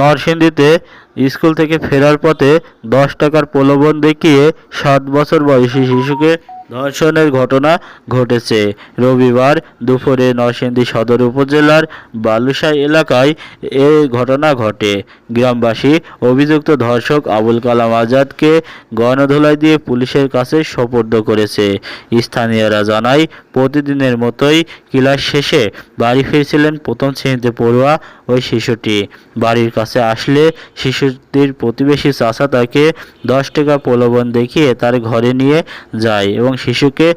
নরসিংদীতে স্কুল থেকে ফেরার পথে 10 টাকার প্রলোভন দেখিয়ে 7 বছর বয়সী শিশুকে ধর্ষণের ঘটনা ঘটেছে। রবিবার দুপুরে নরসিংদী সদর উপজেলার বালুশাই এলাকায় এ ঘটনা ঘটে। গ্রামবাসী অভিযুক্ত ধর্ষক আবুল কালাম আজাদকে গণধোলাই দিয়ে পুলিশের কাছে সোপর্দ করেছে। স্থানীয়রা জানায়, প্রতিদিনের মতোই ক্লাস শেষে বাড়ি ফিরছিলেন প্রথম শ্রেণিতে পড়ুয়া ওই শিশুটি। বাড়ির কাছে আসলে শিশুটির প্রতিবেশী চাচা তাকে 10 টাকা প্রলোভন দেখিয়ে তার ঘরে নিয়ে যায় এবং শিশুকে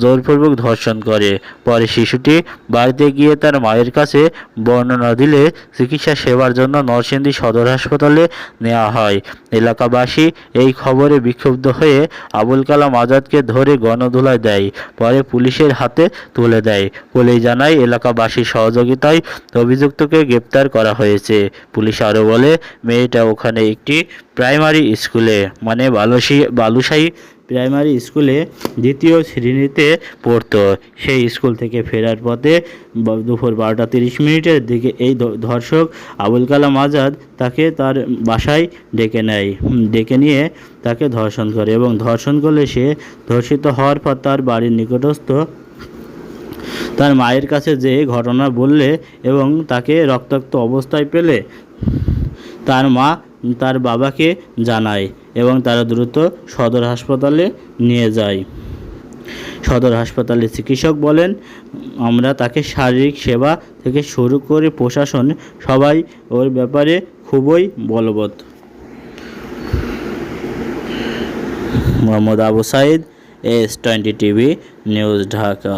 জোরপূর্বক ধর্ষণ করে। পরে শিশুটি বাড়িতে গিয়ে তার মায়ের কাছে বর্ণনা দিলে চিকিৎসা সেবার জন্য নরসিংদী সদর হাসপাতালে নেওয়া হয়। এলাকাবাসী এই খবরে বিক্ষুব্ধ হয়ে আবুল কালাম আজাদকে ধরে গণধোলাই দেয়, পরে পুলিশের হাতে তুলে দেয়। পুলিশ জানায়, এলাকাবাসীর সহযোগিতায় অভিযুক্তকে গ্রেপ্তার করা হয়েছে। পুলিশ আরও বলে, মেয়েটা ওখানে একটি প্রাইমারি স্কুলে মানে বালুশাই প্রাইমারি স্কুলে 2য় শ্রেণীতে পড়তো। সেই স্কুল থেকে ফেরার পথে দুপুর 12টা 30 মিনিটের দিকে এই ধর্ষক আবুল কালাম আজাদ তাকে তার বাসায় ডেকে নিয়ে তাকে ধর্ষণ করে এবং ধর্ষণ করলে সে ধর্ষিত হওয়ার পর তার বাড়ির নিকটস্থ তার মায়ের কাছে যে ঘটনা বললে এবং তাকে রক্তাক্ত অবস্থায় পেলে তার মা তার বাবাকে জানায় এবং তারা দ্রুত সদর হাসপাতালে নিয়ে যায়। সদর হাসপাতালের চিকিৎসক বলেন, আমরা তাকে শারীরিক সেবা থেকে শুরু করে প্রশাসন সবাই ওর ব্যাপারে খুবই বলবৎ। Mohammad Abu Saeed, S20 TV news, Dhaka.